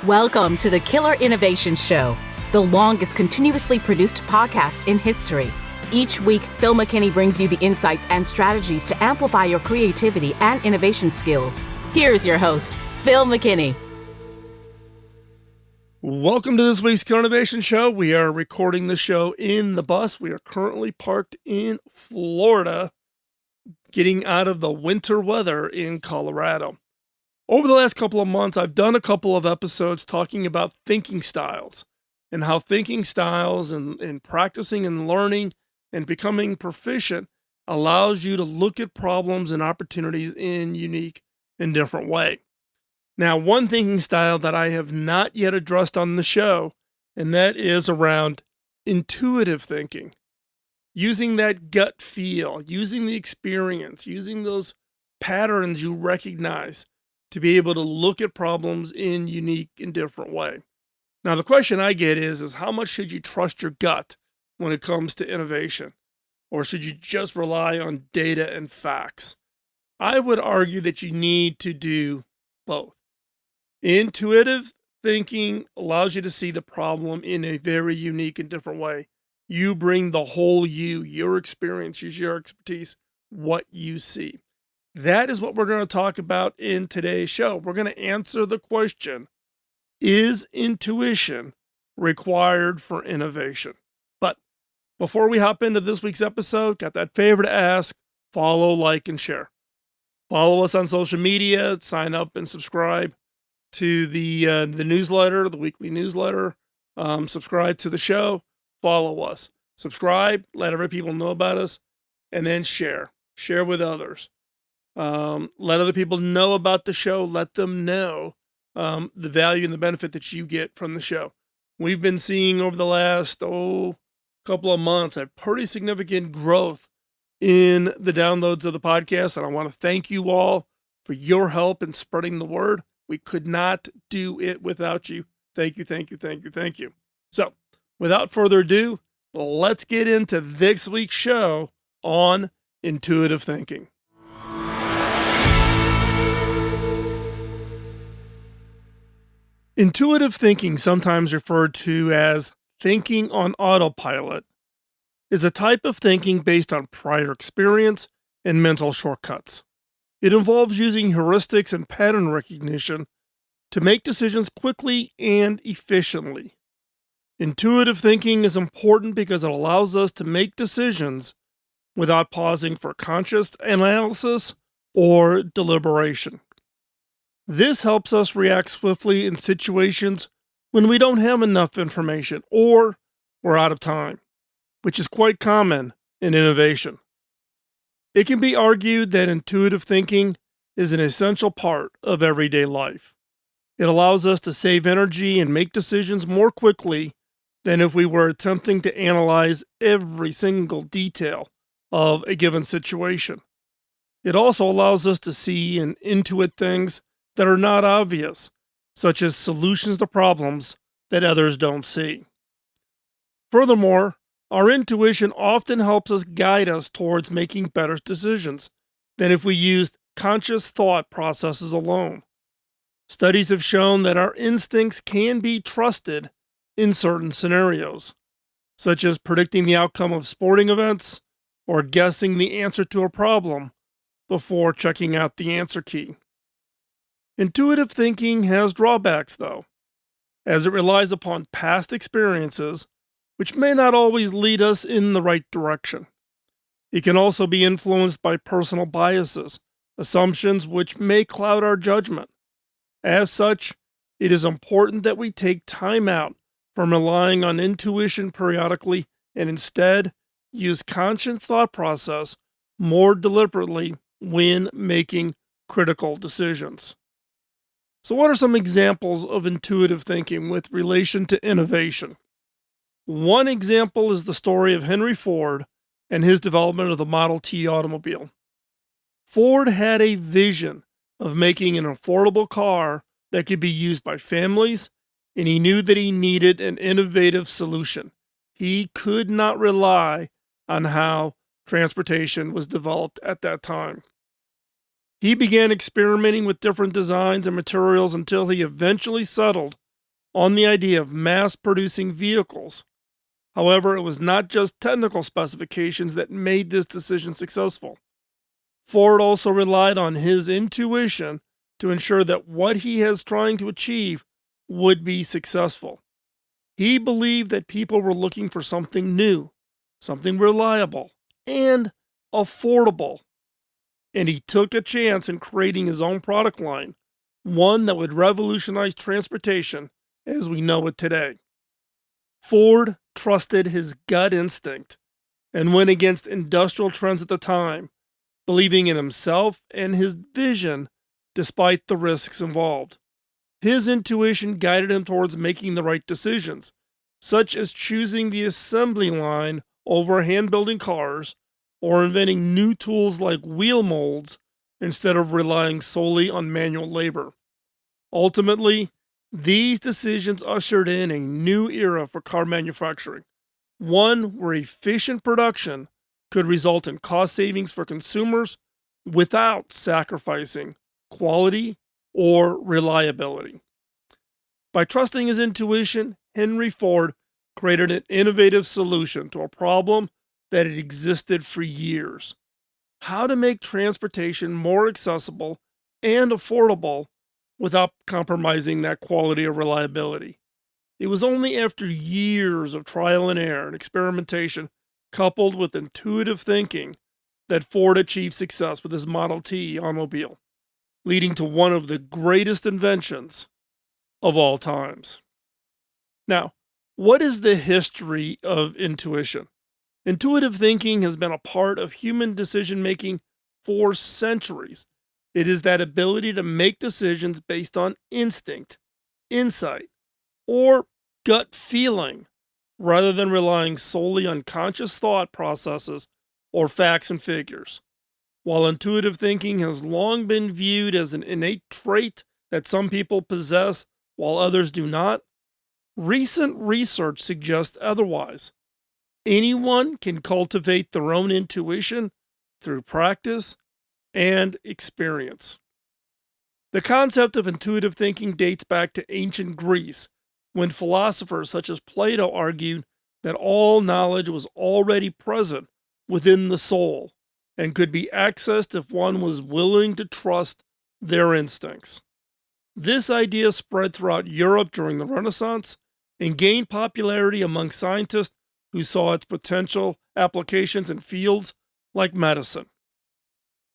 Welcome to the Killer Innovation Show, the longest continuously produced podcast in history. Each week, Phil McKinney brings you the insights and strategies to amplify your creativity and innovation skills. Here's your host, Phil McKinney. Welcome to this week's Killer Innovation Show. We are recording the show in the bus. We are currently parked in Florida, getting out of the winter weather in Colorado. Over the last couple of months, I've done a couple of episodes talking about thinking styles and how thinking styles and practicing and learning and becoming proficient allows you to look at problems and opportunities in unique and different way. Now, one thinking style that I have not yet addressed on the show, and that is around intuitive thinking. Using that gut feel, using the experience, using those patterns you recognize to be able to look at problems in unique and different way. Now, the question I get is how much should you trust your gut when it comes to innovation? Or should you just rely on data and facts? I would argue that you need to do both. Intuitive thinking allows you to see the problem in a very unique and different way. You bring the whole you, your experiences, your expertise, what you see. That is what we're going to talk about in today's show. We're going to answer the question, is intuition required for innovation? But before we hop into this week's episode, got that favor to ask, follow, like, and share. Follow us on social media, sign up and subscribe to the newsletter, the weekly newsletter. Subscribe to the show, follow us. Subscribe, let other people know about us, and then share. Share with others. Let other people know about the show. Let them know the value and the benefit that you get from the show. We've been seeing over the last couple of months a pretty significant growth in the downloads of the podcast, and I want to thank you all for your help in spreading the word. We could not do it without you. Thank you, thank you, thank you, thank you. So, without further ado, let's get into this week's show on intuitive thinking. Intuitive thinking, sometimes referred to as thinking on autopilot, is a type of thinking based on prior experience and mental shortcuts. It involves using heuristics and pattern recognition to make decisions quickly and efficiently. Intuitive thinking is important because it allows us to make decisions without pausing for conscious analysis or deliberation. This helps us react swiftly in situations when we don't have enough information or we're out of time, which is quite common in innovation. It can be argued that intuitive thinking is an essential part of everyday life. It allows us to save energy and make decisions more quickly than if we were attempting to analyze every single detail of a given situation. It also allows us to see and intuit things that are not obvious, such as solutions to problems that others don't see. Furthermore, our intuition often helps us guide us towards making better decisions than if we used conscious thought processes alone. Studies have shown that our instincts can be trusted in certain scenarios, such as predicting the outcome of sporting events or guessing the answer to a problem before checking out the answer key. Intuitive thinking has drawbacks, though, as it relies upon past experiences, which may not always lead us in the right direction. It can also be influenced by personal biases, assumptions which may cloud our judgment. As such, it is important that we take time out from relying on intuition periodically and instead use conscious thought process more deliberately when making critical decisions. So what are some examples of intuitive thinking with relation to innovation? One example is the story of Henry Ford and his development of the Model T automobile. Ford had a vision of making an affordable car that could be used by families, and he knew that he needed an innovative solution. He could not rely on how transportation was developed at that time. He began experimenting with different designs and materials until he eventually settled on the idea of mass producing vehicles. However, it was not just technical specifications that made this decision successful. Ford also relied on his intuition to ensure that what he is trying to achieve would be successful. He believed that people were looking for something new, something reliable, and affordable. And he took a chance in creating his own product line, one that would revolutionize transportation as we know it today. Ford trusted his gut instinct and went against industrial trends at the time, believing in himself and his vision despite the risks involved. His intuition guided him towards making the right decisions, such as choosing the assembly line over hand building cars or inventing new tools like wheel molds instead of relying solely on manual labor. Ultimately, these decisions ushered in a new era for car manufacturing, one where efficient production could result in cost savings for consumers without sacrificing quality or reliability. By trusting his intuition, Henry Ford created an innovative solution to a problem that had existed for years: how to make transportation more accessible and affordable without compromising that quality or reliability. It was only after years of trial and error and experimentation, coupled with intuitive thinking, that Ford achieved success with his Model T automobile, leading to one of the greatest inventions of all times. Now, what is the history of intuition? Intuitive thinking has been a part of human decision making for centuries. It is that ability to make decisions based on instinct, insight, or gut feeling, rather than relying solely on conscious thought processes or facts and figures. While intuitive thinking has long been viewed as an innate trait that some people possess while others do not, recent research suggests otherwise. Anyone can cultivate their own intuition through practice and experience. The concept of intuitive thinking dates back to ancient Greece, when philosophers such as Plato argued that all knowledge was already present within the soul and could be accessed if one was willing to trust their instincts. This idea spread throughout Europe during the Renaissance and gained popularity among scientists who saw its potential applications in fields like medicine.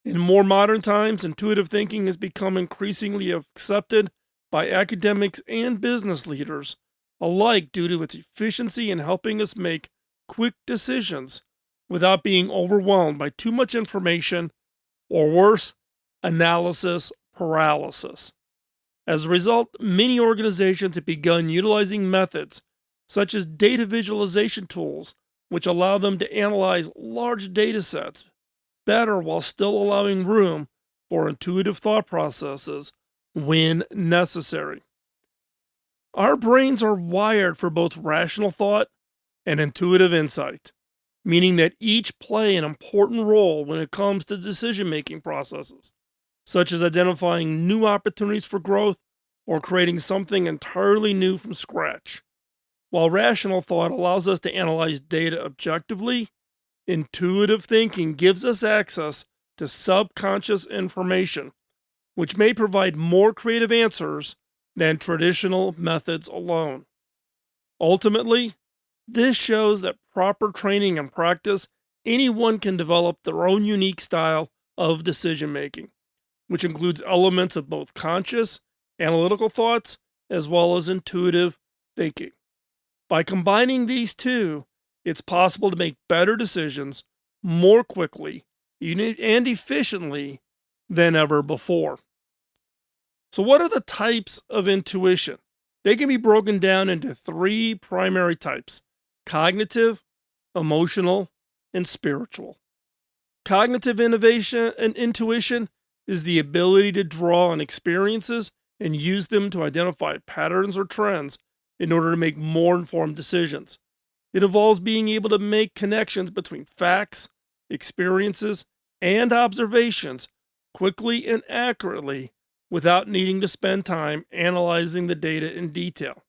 In more modern times, intuitive thinking has become increasingly accepted by academics and business leaders alike due to its efficiency in helping us make quick decisions without being overwhelmed by too much information, or worse, analysis paralysis. As a result, many organizations have begun utilizing methods such as data visualization tools, which allow them to analyze large data sets better while still allowing room for intuitive thought processes when necessary. Our brains are wired for both rational thought and intuitive insight, meaning that each play an important role when it comes to decision making processes, such as identifying new opportunities for growth or creating something entirely new from scratch. While rational thought allows us to analyze data objectively, intuitive thinking gives us access to subconscious information, which may provide more creative answers than traditional methods alone. Ultimately, this shows that proper training and practice, anyone can develop their own unique style of decision making, which includes elements of both conscious, analytical thoughts as well as intuitive thinking. By combining these two, it's possible to make better decisions more quickly and efficiently than ever before. So, what are the types of intuition? They can be broken down into three primary types: cognitive, emotional, and spiritual. Cognitive innovation and intuition is the ability to draw on experiences and use them to identify patterns or trends in order to make more informed decisions. It involves being able to make connections between facts, experiences, and observations quickly and accurately without needing to spend time analyzing the data in detail.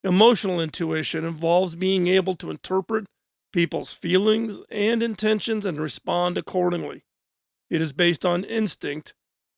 Emotional intuition involves being able to interpret people's feelings and intentions and respond accordingly. It is based on instinct,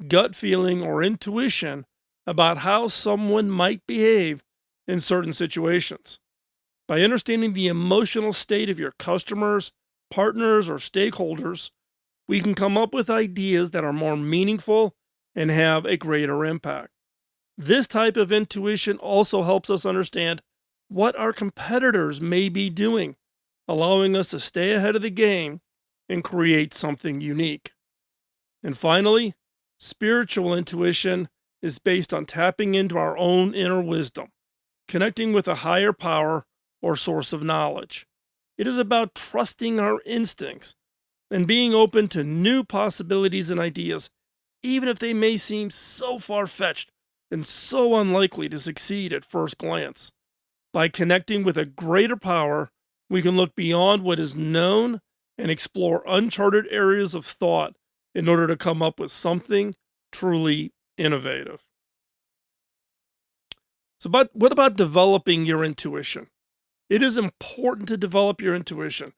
gut feeling, or intuition about how someone might behave in certain situations. By understanding the emotional state of your customers, partners, or stakeholders, we can come up with ideas that are more meaningful and have a greater impact. This type of intuition also helps us understand what our competitors may be doing, allowing us to stay ahead of the game and create something unique. And finally, spiritual intuition is based on tapping into our own inner wisdom, connecting with a higher power or source of knowledge. It is about trusting our instincts and being open to new possibilities and ideas, even if they may seem so far fetched and so unlikely to succeed at first glance. By connecting with a greater power, we can look beyond what is known and explore uncharted areas of thought in order to come up with something truly innovative. But what about developing your intuition? It is important to develop your intuition.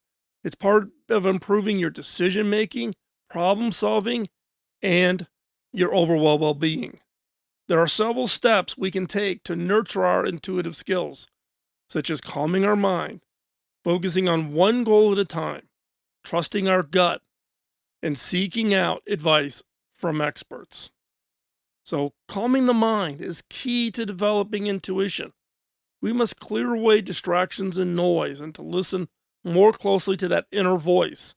It's part of improving your decision making, problem solving, and your overall well being. There are several steps we can take to nurture our intuitive skills, such as calming our mind, focusing on one goal at a time, trusting our gut, and seeking out advice from experts. So, calming the mind is key to developing intuition. We must clear away distractions and noise and to listen more closely to that inner voice.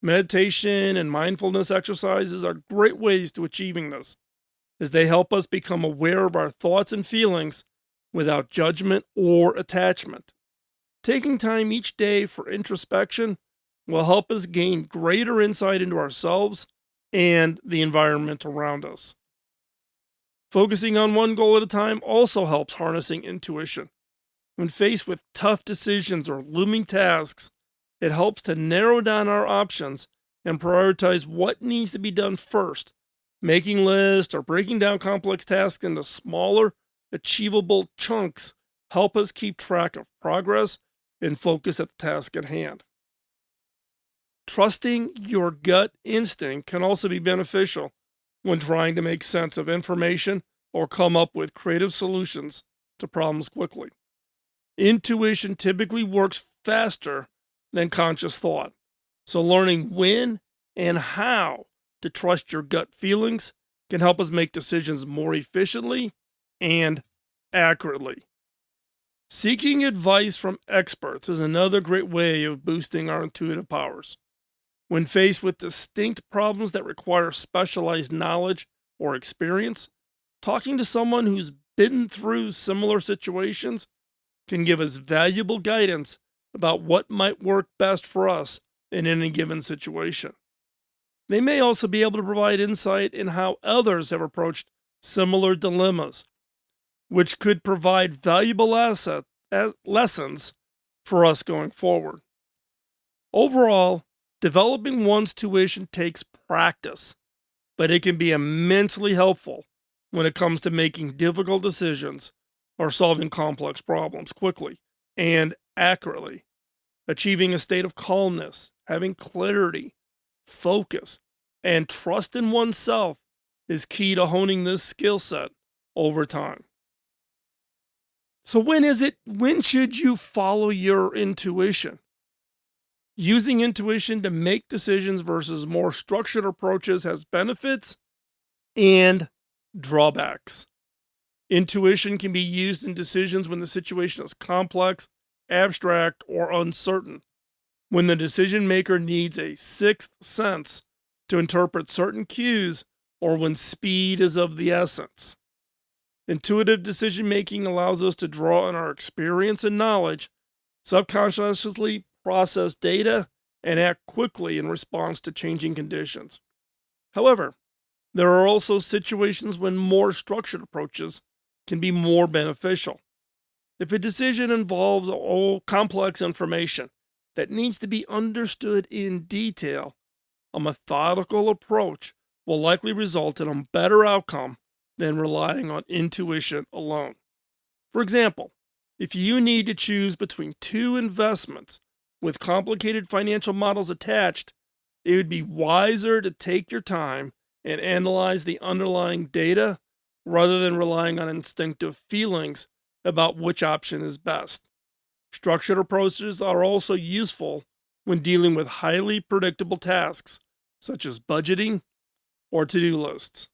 Meditation and mindfulness exercises are great ways to achieving this, as they help us become aware of our thoughts and feelings without judgment or attachment. Taking time each day for introspection will help us gain greater insight into ourselves and the environment around us. Focusing on one goal at a time also helps harnessing intuition. When faced with tough decisions or looming tasks, it helps to narrow down our options and prioritize what needs to be done first. Making lists or breaking down complex tasks into smaller, achievable chunks help us keep track of progress and focus at the task at hand. Trusting your gut instinct can also be beneficial when trying to make sense of information or come up with creative solutions to problems quickly. Intuition typically works faster than conscious thought, so learning when and how to trust your gut feelings can help us make decisions more efficiently and accurately. Seeking advice from experts is another great way of boosting our intuitive powers. When faced with distinct problems that require specialized knowledge or experience, talking to someone who's been through similar situations can give us valuable guidance about what might work best for us in any given situation. They may also be able to provide insight in how others have approached similar dilemmas, which could provide valuable lessons for us going forward. Overall, developing one's intuition takes practice, but it can be immensely helpful when it comes to making difficult decisions or solving complex problems quickly and accurately. Achieving a state of calmness, having clarity, focus, and trust in oneself is key to honing this skill set over time. So when should you follow your intuition? Using intuition to make decisions versus more structured approaches has benefits and drawbacks. Intuition can be used in decisions when the situation is complex, abstract, or uncertain. When the decision maker needs a sixth sense to interpret certain cues, or when speed is of the essence. Intuitive decision making allows us to draw on our experience and knowledge, subconsciously process data, and act quickly in response to changing conditions. However, there are also situations when more structured approaches can be more beneficial. If a decision involves complex information that needs to be understood in detail, a methodical approach will likely result in a better outcome than relying on intuition alone. For example, If you need to choose between two investments with complicated financial models attached, it would be wiser to take your time and analyze the underlying data rather than relying on instinctive feelings about which option is best. Structured approaches are also useful when dealing with highly predictable tasks such as budgeting or to-do lists.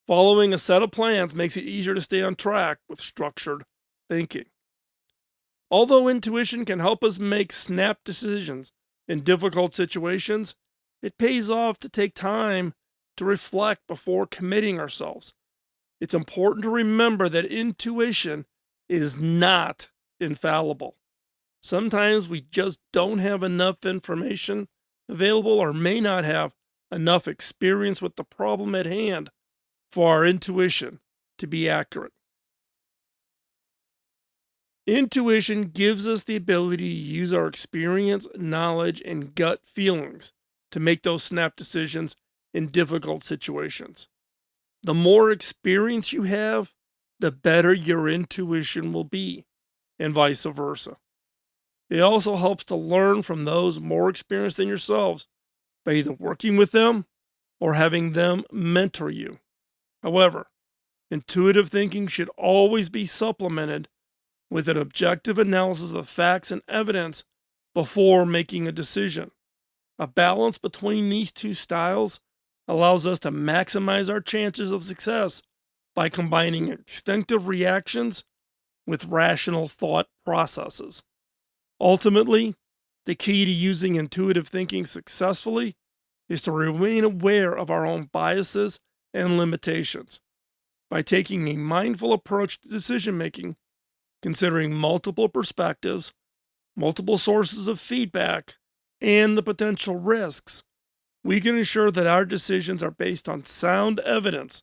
Following a set of plans makes it easier to stay on track with structured thinking. Although intuition can help us make snap decisions in difficult situations, it pays off to take time to reflect before committing ourselves. It's important to remember that intuition is not infallible. Sometimes we just don't have enough information available or may not have enough experience with the problem at hand for our intuition to be accurate. Intuition gives us the ability to use our experience, knowledge, and gut feelings to make those snap decisions in difficult situations. The more experience you have, the better your intuition will be, and vice versa. It also helps to learn from those more experienced than yourselves by either working with them or having them mentor you. However, intuitive thinking should always be supplemented with an objective analysis of the facts and evidence before making a decision. A balance between these two styles allows us to maximize our chances of success by combining instinctive reactions with rational thought processes. Ultimately, the key to using intuitive thinking successfully is to remain aware of our own biases and limitations. By taking a mindful approach to decision making, considering multiple perspectives, multiple sources of feedback, and the potential risks, we can ensure that our decisions are based on sound evidence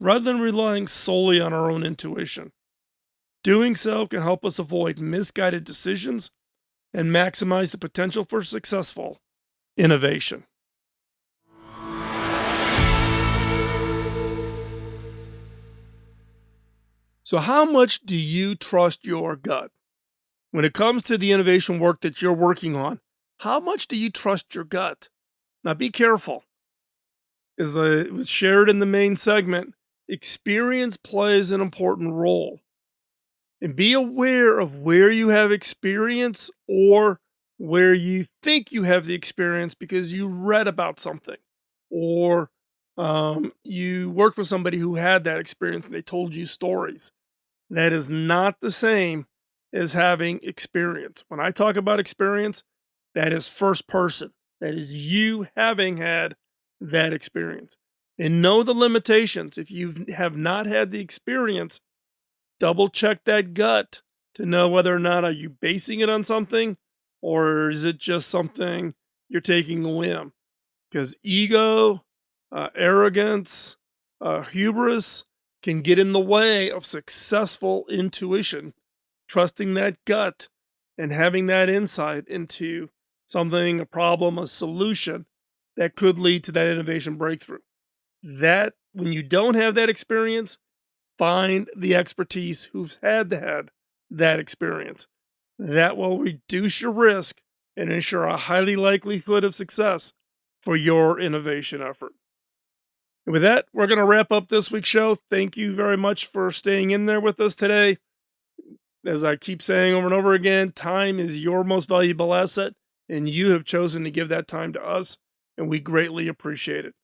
rather than relying solely on our own intuition. Doing so can help us avoid misguided decisions and maximize the potential for successful innovation. So, how much do you trust your gut? When it comes to the innovation work that you're working on, how much do you trust your gut? Now, be careful. As it was shared in the main segment, experience plays an important role. And be aware of where you have experience or where you think you have the experience because you read about something or you worked with somebody who had that experience and they told you stories. That is not the same as having experience. When I talk about experience, that is first person. That is you having had that experience. And know the limitations. If you have not had the experience, double check that gut to know whether or not are you basing it on something or is it just something you're taking a whim. Because ego, arrogance, hubris can get in the way of successful intuition, trusting that gut and having that insight into something, a problem, a solution that could lead to that innovation breakthrough. That when you don't have that experience, find the expertise who's had that experience. That will reduce your risk and ensure a highly likelihood of success for your innovation effort. And with that, we're going to wrap up this week's show. Thank you very much for staying in there with us today. As I keep saying over and over again, time is your most valuable asset, and you have chosen to give that time to us, and we greatly appreciate it.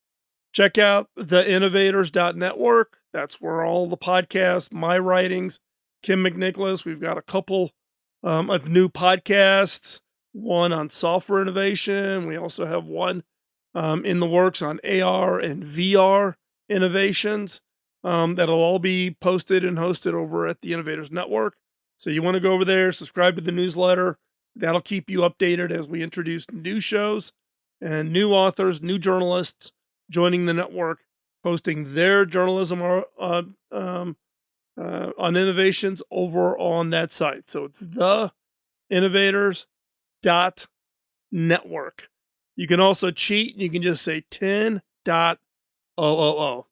Check out theinnovators.network. That's where all the podcasts, my writings, Kim McNicholas. We've got a couple of new podcasts, one on software innovation. We also have one in the works on AR and VR innovations that'll all be posted and hosted over at the Innovators Network. So you want to go over there, subscribe to the newsletter. That'll keep you updated as we introduce new shows and new authors, new journalists joining the network, posting their journalism on innovations over on that site. So it's theinnovators.network. You can also cheat and you can just say 10.000.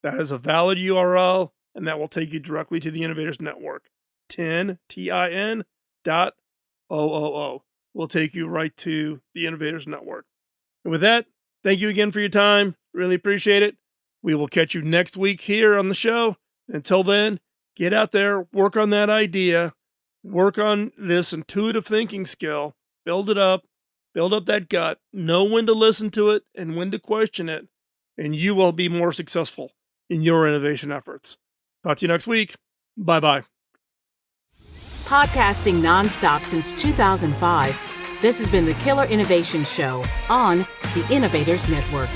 That is a valid URL and that will take you directly to the Innovators Network. tin.oo. Will take you right to the Innovators Network. And with that, thank you again for your time. Really appreciate it. We will catch you next week here on the show. Until then, get out there, work on that idea, work on this intuitive thinking skill, build up that gut, know when to listen to it and when to question it, and you will be more successful in your innovation efforts. Talk to you next week. Bye-bye. Podcasting nonstop since 2005, this has been the Killer Innovation Show on the Innovators Network.